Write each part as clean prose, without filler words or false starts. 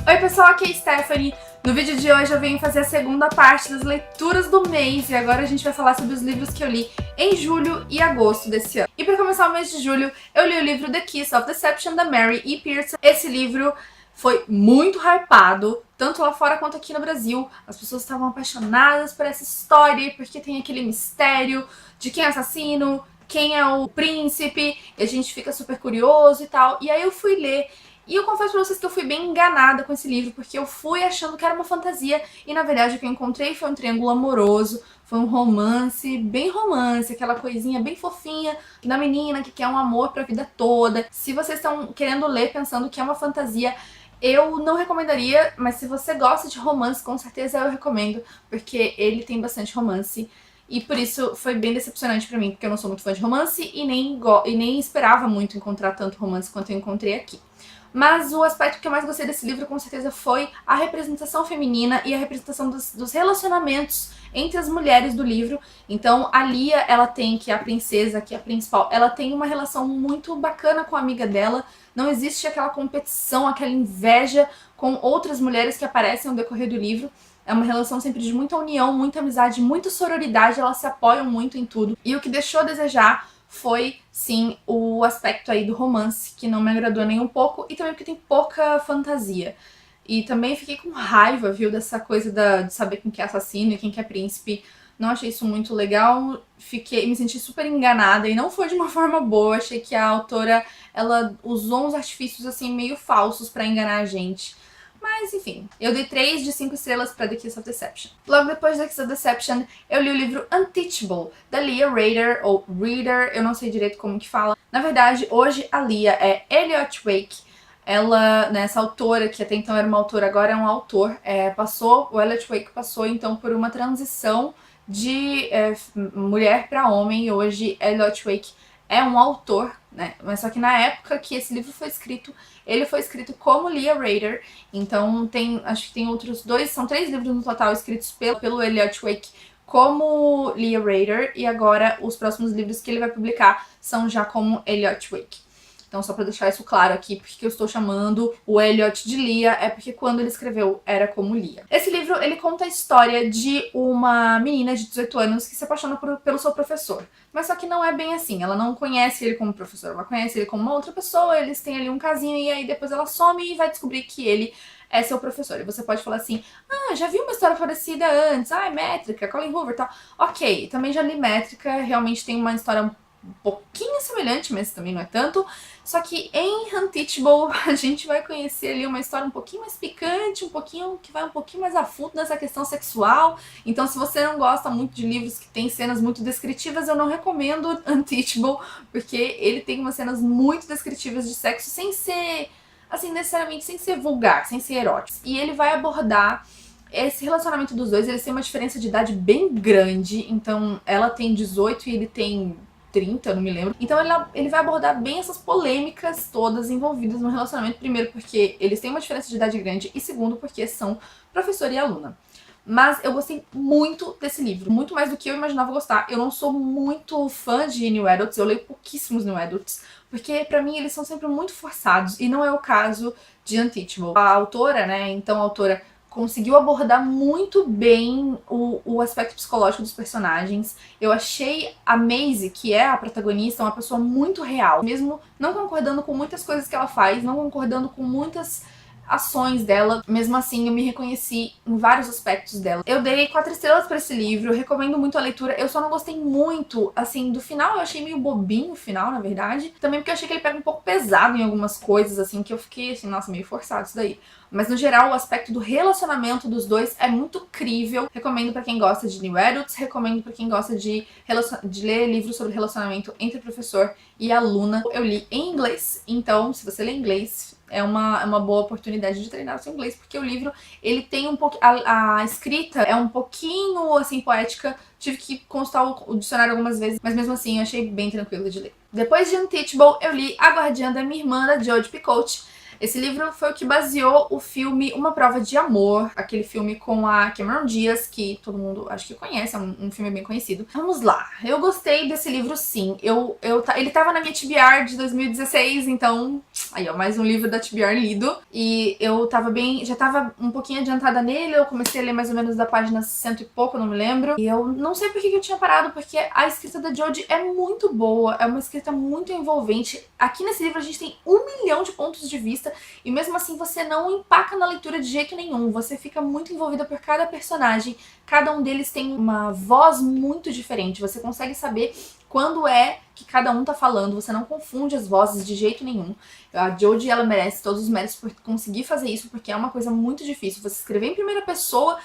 Oi pessoal, aqui é a Stephanie. No vídeo de hoje eu venho fazer a segunda parte das leituras do mês e agora a gente vai falar sobre os livros que eu li em julho e agosto desse ano. E para começar o mês de julho, eu li o livro The Kiss of Deception, da Mary E. Pearson. Esse livro foi muito hypado, tanto lá fora quanto aqui no Brasil. As pessoas estavam apaixonadas por essa história, porque tem aquele mistério de quem é o assassino, quem é o príncipe, e a gente fica super curioso e tal. E aí eu fui ler. E eu confesso pra vocês que eu fui bem enganada com esse livro, porque eu fui achando que era uma fantasia e na verdade o que eu encontrei foi um triângulo amoroso, foi um romance, bem romance, aquela coisinha bem fofinha da menina que quer um amor pra vida toda. Se vocês estão querendo ler pensando que é uma fantasia, eu não recomendaria, mas se você gosta de romance, com certeza eu recomendo, porque ele tem bastante romance. E por isso foi bem decepcionante pra mim, porque eu não sou muito fã de romance e nem esperava muito encontrar tanto romance quanto eu encontrei aqui. Mas o aspecto que eu mais gostei desse livro, com certeza, foi a representação feminina e a representação dos relacionamentos entre as mulheres do livro. Então, a Lia, ela tem, que é a princesa, que é a principal, ela tem uma relação muito bacana com a amiga dela. Não existe aquela competição, aquela inveja com outras mulheres que aparecem no decorrer do livro. É uma relação sempre de muita união, muita amizade, muita sororidade, elas se apoiam muito em tudo. E o que deixou a desejar foi, sim, o aspecto aí do romance, que não me agradou nem um pouco, e também porque tem pouca fantasia. E também fiquei com raiva, viu, dessa coisa de saber quem que é assassino e quem que é príncipe. Não achei isso muito legal, me senti super enganada, e não foi de uma forma boa. Achei que a autora, ela usou uns artifícios, assim, meio falsos pra enganar a gente. Mas, enfim, eu dei 3 de 5 estrelas pra The Kiss of Deception. Logo depois de The Kiss of Deception, eu li o livro Unteachable, da Leah Rader, ou Reader, eu não sei direito como que fala. Na verdade, hoje a Leah é Elliot Wake. Ela, né, essa autora, que até então era uma autora, agora é um autor, o Elliot Wake passou, então, por uma transição de mulher pra homem, e hoje Elliot Wake é um autor, né? Mas só que na época que esse livro foi escrito, ele foi escrito como Leah Rader. Então acho que tem outros dois, são 3 livros no total escritos pelo Elliot Wake como Leah Rader, e agora os próximos livros que ele vai publicar são já como Elliot Wake. Então, só pra deixar isso claro aqui, porque eu estou chamando o Elliot de Lia, é porque quando ele escreveu era como Lia. Esse livro, ele conta a história de uma menina de 18 anos que se apaixona pelo seu professor. Mas só que não é bem assim, ela não conhece ele como professor, ela conhece ele como uma outra pessoa, eles têm ali um casinho e aí depois ela some e vai descobrir que ele é seu professor. E você pode falar assim, já vi uma história parecida antes, Métrica, Colin Hoover e tal. Ok, também já li Métrica, realmente tem uma história um pouquinho semelhante, mas também não é tanto. Só que em Unteachable a gente vai conhecer ali uma história um pouquinho mais picante, que vai um pouquinho mais a fundo nessa questão sexual. Então, se você não gosta muito de livros que tem cenas muito descritivas, eu não recomendo Unteachable, porque ele tem umas cenas muito descritivas de sexo sem ser, assim, necessariamente sem ser vulgar, sem ser erótico. E ele vai abordar esse relacionamento dos dois. Eles têm uma diferença de idade bem grande, então ela tem 18 e ele tem 30, eu não me lembro. Então ele vai abordar bem essas polêmicas todas envolvidas no relacionamento. Primeiro porque eles têm uma diferença de idade grande e segundo porque são professor e aluna. Mas eu gostei muito desse livro, muito mais do que eu imaginava gostar. Eu não sou muito fã de New Adults, eu leio pouquíssimos New Adults, porque pra mim eles são sempre muito forçados, e não é o caso de Unteachable. A autora, né, então a autora conseguiu abordar muito bem o aspecto psicológico dos personagens. Eu achei a Maisie, que é a protagonista, uma pessoa muito real. Mesmo não concordando com muitas coisas que ela faz, não concordando com muitas ações dela, mesmo assim eu me reconheci em vários aspectos dela. Eu dei 4 estrelas pra esse livro, eu recomendo muito a leitura. Eu só não gostei muito, assim, do final. Eu achei meio bobinho o final, na verdade. Também porque eu achei que ele pega um pouco pesado em algumas coisas, assim, que eu fiquei assim, nossa, meio forçado isso daí. Mas no geral, o aspecto do relacionamento dos dois é muito crível. Recomendo pra quem gosta de New Adults, recomendo pra quem gosta de ler livros sobre relacionamento entre professor e aluna. Eu li em inglês, então se você lê inglês, é uma boa oportunidade de treinar o seu inglês, porque o livro, ele tem um pouco, a escrita é um pouquinho, assim, poética. Tive que consultar o dicionário algumas vezes, mas mesmo assim eu achei bem tranquilo de ler. Depois de Unteachable, eu li A Guardiã da Minha Irmã, da Jodi Picoult. Esse livro foi o que baseou o filme Uma Prova de Amor, aquele filme com a Cameron Diaz, que todo mundo acho que conhece, é um filme bem conhecido. Vamos lá, eu gostei desse livro sim, ele tava na minha TBR de 2016, então, aí ó, mais um livro da TBR lido, e eu tava já tava um pouquinho adiantada nele, eu comecei a ler mais ou menos da página 100 e pouco, eu não me lembro, e eu não sei por que eu tinha parado, porque a escrita da Jodie é muito boa, é uma escrita muito envolvente. Aqui nesse livro a gente tem 1 milhão de pontos de vista, e mesmo assim você não empaca na leitura de jeito nenhum, você fica muito envolvida por cada personagem, cada um deles tem uma voz muito diferente, você consegue saber quando é que cada um tá falando, você não confunde as vozes de jeito nenhum. A Jodie, ela merece todos os méritos por conseguir fazer isso, porque é uma coisa muito difícil, você escrever em primeira pessoa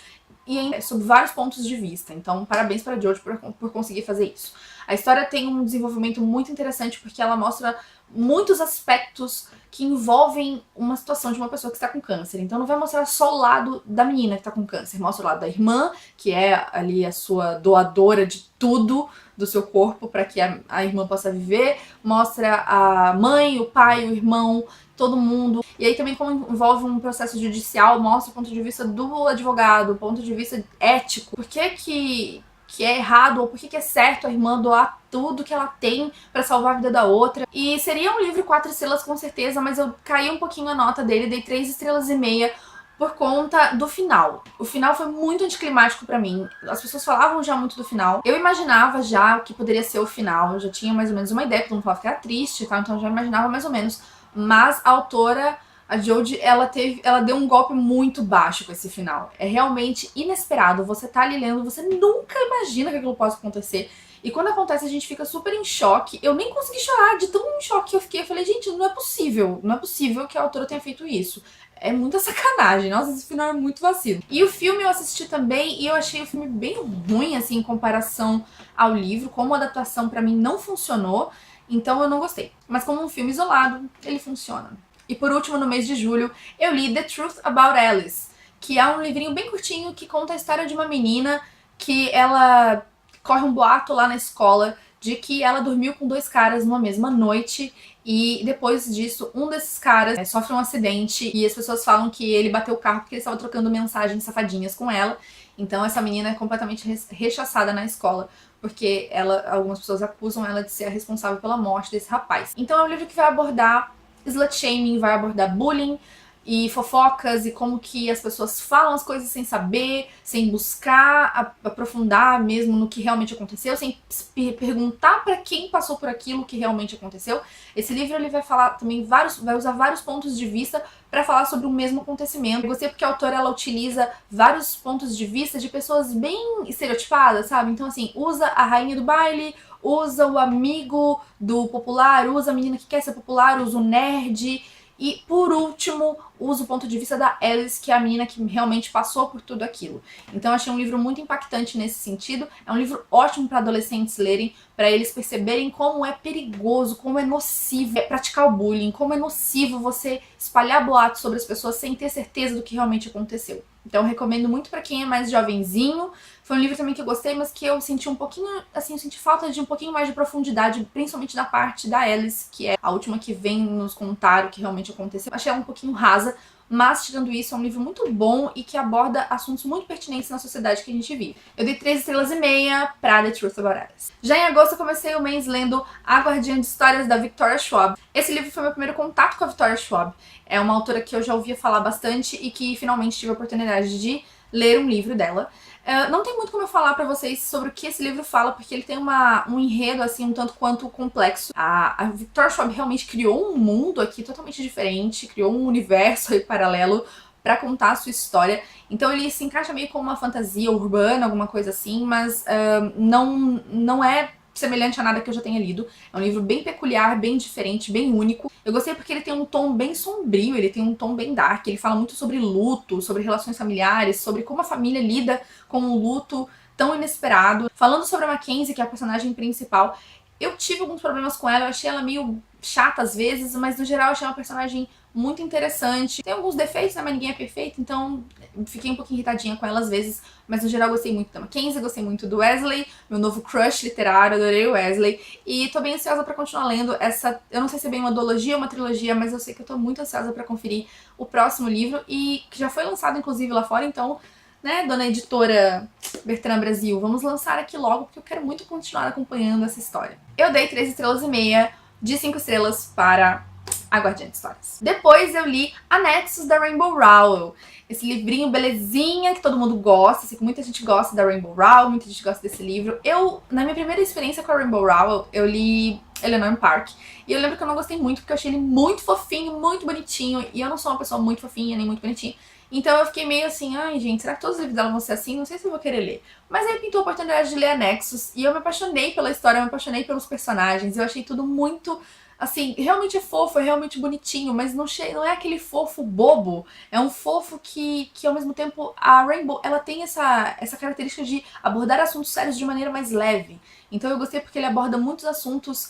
e sob vários pontos de vista, então parabéns pra Jodie por conseguir fazer isso. A história tem um desenvolvimento muito interessante porque ela mostra muitos aspectos que envolvem uma situação de uma pessoa que está com câncer. Então não vai mostrar só o lado da menina que está com câncer, mostra o lado da irmã, que é ali a sua doadora de tudo do seu corpo para que a irmã possa viver, mostra a mãe, o pai, o irmão, todo mundo. E aí também como envolve um processo judicial, mostra o ponto de vista do advogado, o ponto de vista ético. Por que é errado ou por que é certo a irmã doar tudo que ela tem pra salvar a vida da outra. E seria um livro 4 estrelas com certeza, mas eu caí um pouquinho a nota dele, dei 3,5 estrelas por conta do final. O final foi muito anticlimático pra mim. As pessoas falavam já muito do final. Eu imaginava já o que poderia ser o final, eu já tinha mais ou menos uma ideia, todo mundo falava que era triste e tal, então eu já imaginava mais ou menos. Mas a autora, a Jodie, ela deu um golpe muito baixo com esse final. É realmente inesperado. Você tá ali lendo, você nunca imagina que aquilo possa acontecer. E quando acontece, a gente fica super em choque. Eu nem consegui chorar de tão em choque que eu fiquei. Eu falei, gente, não é possível que a autora tenha feito isso. É muita sacanagem. Nossa, esse final é muito vacilo. E o filme eu assisti também e eu achei o filme bem ruim, assim, em comparação ao livro. Como adaptação, pra mim, não funcionou. Então eu não gostei. Mas como um filme isolado, ele funciona. E por último, no mês de julho, eu li The Truth About Alice, que é um livrinho bem curtinho que conta a história de uma menina que ela corre um boato lá na escola de que ela dormiu com 2 caras numa mesma noite e depois disso um desses caras sofre um acidente e as pessoas falam que ele bateu o carro porque ele estava trocando mensagens safadinhas com ela. Então essa menina é completamente rechaçada na escola porque algumas pessoas acusam ela de ser a responsável pela morte desse rapaz. Então é um livro que vai abordar slut shaming, vai abordar bullying e fofocas e como que as pessoas falam as coisas sem saber, sem buscar aprofundar mesmo no que realmente aconteceu, sem perguntar pra quem passou por aquilo que realmente aconteceu. Esse livro ele vai falar também vai usar vários pontos de vista pra falar sobre o mesmo acontecimento. Eu gostei porque a autora ela utiliza vários pontos de vista de pessoas bem estereotipadas, sabe? Então assim, usa a rainha do baile, usa o amigo do popular, usa a menina que quer ser popular, usa o nerd. E, por último, usa o ponto de vista da Alice, que é a menina que realmente passou por tudo aquilo. Então, achei um livro muito impactante nesse sentido. É um livro ótimo para adolescentes lerem, para eles perceberem como é perigoso, como é nocivo praticar o bullying, como é nocivo você espalhar boatos sobre as pessoas sem ter certeza do que realmente aconteceu. Então, recomendo muito para quem é mais jovenzinho. Foi um livro também que eu gostei, mas que eu senti um pouquinho, assim, eu senti falta de um pouquinho mais de profundidade, principalmente na parte da Alice, que é a última que vem nos contar o que realmente aconteceu. Achei ela um pouquinho rasa, mas tirando isso, é um livro muito bom e que aborda assuntos muito pertinentes na sociedade que a gente vive. Eu dei 3,5 estrelas pra The Truth About Alice. Já em agosto eu comecei o mês lendo A Guardiã de Histórias, da Victoria Schwab. Esse livro foi meu primeiro contato com a Victoria Schwab. É uma autora que eu já ouvia falar bastante e que finalmente tive a oportunidade de ler um livro dela. Não tem muito como eu falar pra vocês sobre o que esse livro fala, porque ele tem um enredo, assim, um tanto quanto complexo. A Victoria Schwab realmente criou um mundo aqui totalmente diferente, criou um universo aí paralelo pra contar a sua história. Então ele se encaixa meio como uma fantasia urbana, alguma coisa assim, mas não é semelhante a nada que eu já tenha lido. É um livro bem peculiar, bem diferente, bem único. Eu gostei porque ele tem um tom bem sombrio, ele tem um tom bem dark, ele fala muito sobre luto, sobre relações familiares, sobre como a família lida com um luto tão inesperado. Falando sobre a Mackenzie, que é a personagem principal, eu tive alguns problemas com ela, eu achei ela meio chata às vezes, mas no geral eu achei uma personagem muito interessante. Tem alguns defeitos, né, mas ninguém é perfeito, então fiquei um pouquinho irritadinha com ela às vezes, mas no geral gostei muito da Mackenzie, gostei muito do Wesley, meu novo crush literário, adorei o Wesley, e tô bem ansiosa pra continuar lendo essa, eu não sei se é bem uma duologia ou uma trilogia, mas eu sei que eu tô muito ansiosa pra conferir o próximo livro, e que já foi lançado inclusive lá fora, então, né, dona editora Bertrand Brasil, vamos lançar aqui logo, porque eu quero muito continuar acompanhando essa história. Eu dei 3 estrelas e meia de 5 estrelas para A Guardiã de Histórias. Depois eu li Anexos da Rainbow Rowell. Esse livrinho belezinha que todo mundo gosta, sei que muita gente gosta da Rainbow Rowell, muita gente gosta desse livro. Na minha primeira experiência com a Rainbow Rowell, eu li Eleanor Park. E eu lembro que eu não gostei muito, porque eu achei ele muito fofinho, muito bonitinho. E eu não sou uma pessoa muito fofinha, nem muito bonitinha. Então eu fiquei meio assim, ai gente, será que todos os livros dela vão ser assim? Não sei se eu vou querer ler. Mas aí pintou a oportunidade de ler Anexos. E eu me apaixonei pela história, eu me apaixonei pelos personagens. Eu achei tudo muito... assim, realmente é fofo, é realmente bonitinho, mas não é aquele fofo bobo. É um fofo que ao mesmo tempo, a Rainbow, ela tem essa característica de abordar assuntos sérios de maneira mais leve. Então eu gostei porque ele aborda muitos assuntos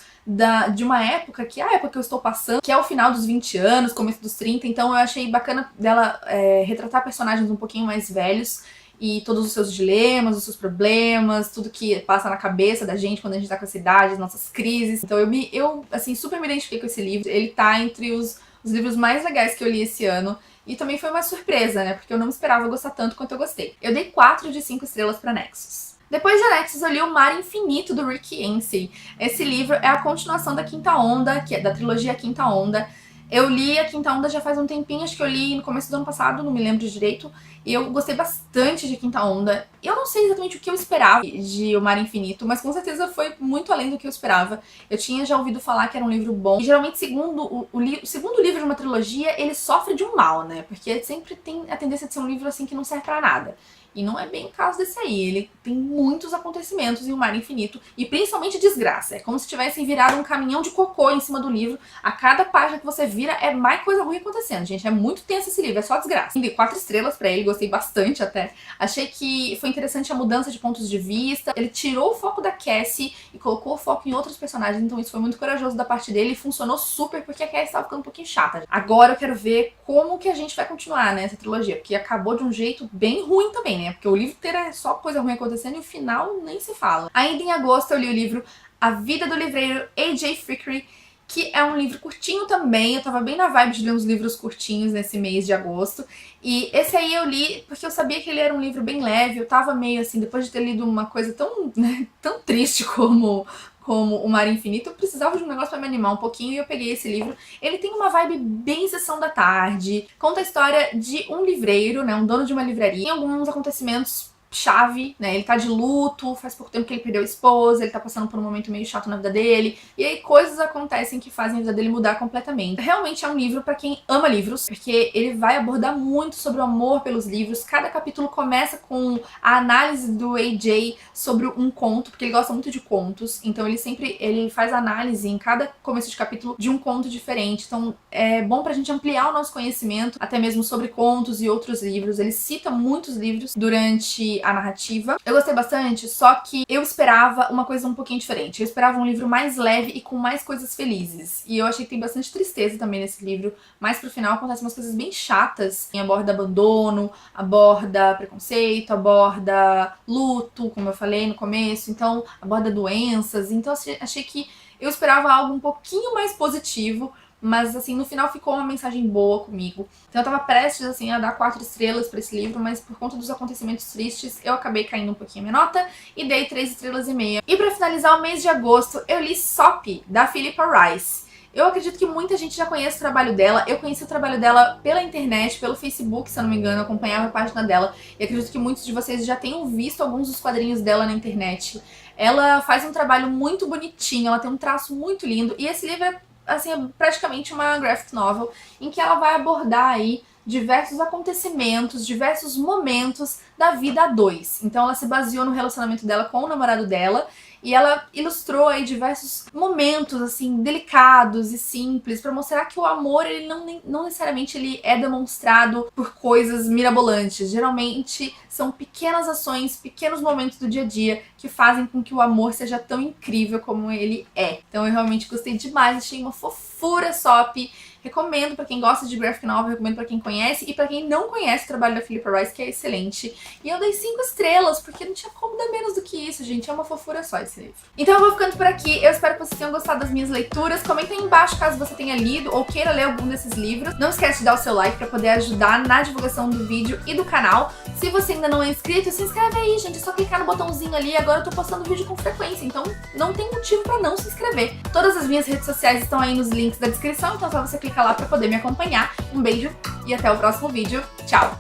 de uma época, que é a época que eu estou passando, que é o final dos 20 anos, começo dos 30, então eu achei bacana dela retratar personagens um pouquinho mais velhos, e todos os seus dilemas, os seus problemas, tudo que passa na cabeça da gente quando a gente tá com essa idade, as nossas crises. Então eu assim, super me identifiquei com esse livro. Ele tá entre os livros mais legais que eu li esse ano. E também foi uma surpresa, né? Porque eu não esperava gostar tanto quanto eu gostei. Eu dei 4 de 5 estrelas pra Nexus. Depois de Anexos, eu li O Mar Infinito, do Rick Yancey. Esse livro é a continuação da Quinta Onda, que é da trilogia Quinta Onda. Eu li a Quinta Onda já faz um tempinho, acho que eu li no começo do ano passado, não me lembro direito. E eu gostei bastante de Quinta Onda. Eu não sei exatamente o que eu esperava de O Mar Infinito, mas com certeza foi muito além do que eu esperava. Eu tinha já ouvido falar que era um livro bom. E geralmente, segundo o segundo livro de uma trilogia, ele sofre de um mal, né? Porque sempre tem a tendência de ser um livro assim que não serve pra nada. E não é bem o caso desse aí. Ele tem muitos acontecimentos em O Mar Infinito, e principalmente desgraça. É como se tivessem virado um caminhão de cocô em cima do livro. A cada página que você vira é mais coisa ruim acontecendo, gente. É muito tenso esse livro, é só desgraça. Dei 4 estrelas pra ele, gostei bastante até. Achei que foi interessante a mudança de pontos de vista. Ele tirou o foco da Cassie e colocou o foco em outros personagens, então isso foi muito corajoso da parte dele e funcionou super, porque a Cassie tava ficando um pouquinho chata. Agora eu quero ver como que a gente vai continuar, né, essa trilogia, porque acabou de um jeito bem ruim também, né? Porque o livro inteiro é só coisa ruim acontecendo e o final nem se fala. Ainda em agosto eu li o livro A Vida do Livreiro A.J. Fikry, que é um livro curtinho também. Eu tava bem na vibe de ler uns livros curtinhos nesse mês de agosto. E esse aí eu li porque eu sabia que ele era um livro bem leve. Eu tava meio assim, depois de ter lido uma coisa tão, né, tão triste como O Mar Infinito, eu precisava de um negócio pra me animar um pouquinho e eu peguei esse livro. Ele tem uma vibe bem sessão da tarde, conta a história de um livreiro, né, um dono de uma livraria, tem alguns acontecimentos chave, né, ele tá de luto, faz pouco tempo que ele perdeu a esposa, ele tá passando por um momento meio chato na vida dele, e aí coisas acontecem que fazem a vida dele mudar completamente. Realmente é um livro pra quem ama livros, porque ele vai abordar muito sobre o amor pelos livros. Cada capítulo começa com a análise do AJ sobre um conto, porque ele gosta muito de contos, então ele faz análise em cada começo de capítulo de um conto diferente, então é bom pra gente ampliar o nosso conhecimento, até mesmo sobre contos e outros livros. Ele cita muitos livros durante a narrativa. Eu gostei bastante, só que eu esperava uma coisa um pouquinho diferente. Eu esperava um livro mais leve e com mais coisas felizes. E eu achei que tem bastante tristeza também nesse livro. Mais pro final acontecem umas coisas bem chatas. Aborda abandono, aborda preconceito, aborda luto, como eu falei no começo. Então, aborda doenças. Então, achei que eu esperava algo um pouquinho mais positivo, mas assim, no final ficou uma mensagem boa comigo. Então eu tava prestes assim a dar 4 estrelas pra esse livro, mas por conta dos acontecimentos tristes, eu acabei caindo um pouquinho a minha nota e dei 3 estrelas e meia. E pra finalizar o mês de agosto, eu li Soppy, da Philippa Rice. Eu acredito que muita gente já conhece o trabalho dela. Eu conheci o trabalho dela pela internet, pelo Facebook, se eu não me engano, eu acompanhava a página dela. E acredito que muitos de vocês já tenham visto alguns dos quadrinhos dela na internet. Ela faz um trabalho muito bonitinho, ela tem um traço muito lindo. E esse livro é assim, é praticamente uma graphic novel em que ela vai abordar aí diversos acontecimentos, diversos momentos da vida a dois. Então ela se baseou no relacionamento dela com o namorado dela e ela ilustrou aí diversos momentos assim delicados e simples para mostrar que o amor ele não necessariamente ele é demonstrado por coisas mirabolantes. Geralmente são pequenas ações, pequenos momentos do dia a dia que fazem com que o amor seja tão incrível como ele é. Então eu realmente gostei demais, achei uma fofura Soppy. Recomendo pra quem gosta de graphic novel, recomendo pra quem conhece e pra quem não conhece o trabalho da Philippa Rice, que é excelente. E eu dei 5 estrelas, porque não tinha como dar menos do que isso, gente. É uma fofura só esse livro. Então eu vou ficando por aqui. Eu espero que vocês tenham gostado das minhas leituras. Comentem aí embaixo caso você tenha lido ou queira ler algum desses livros. Não esquece de dar o seu like pra poder ajudar na divulgação do vídeo e do canal. Se você ainda não é inscrito, se inscreve aí, gente. É só clicar no botãozinho ali. Agora eu tô postando vídeo com frequência, então não tem motivo pra não se inscrever. Todas as minhas redes sociais estão aí nos links da descrição, então é só você clicar lá pra poder me acompanhar. Um beijo e até o próximo vídeo. Tchau!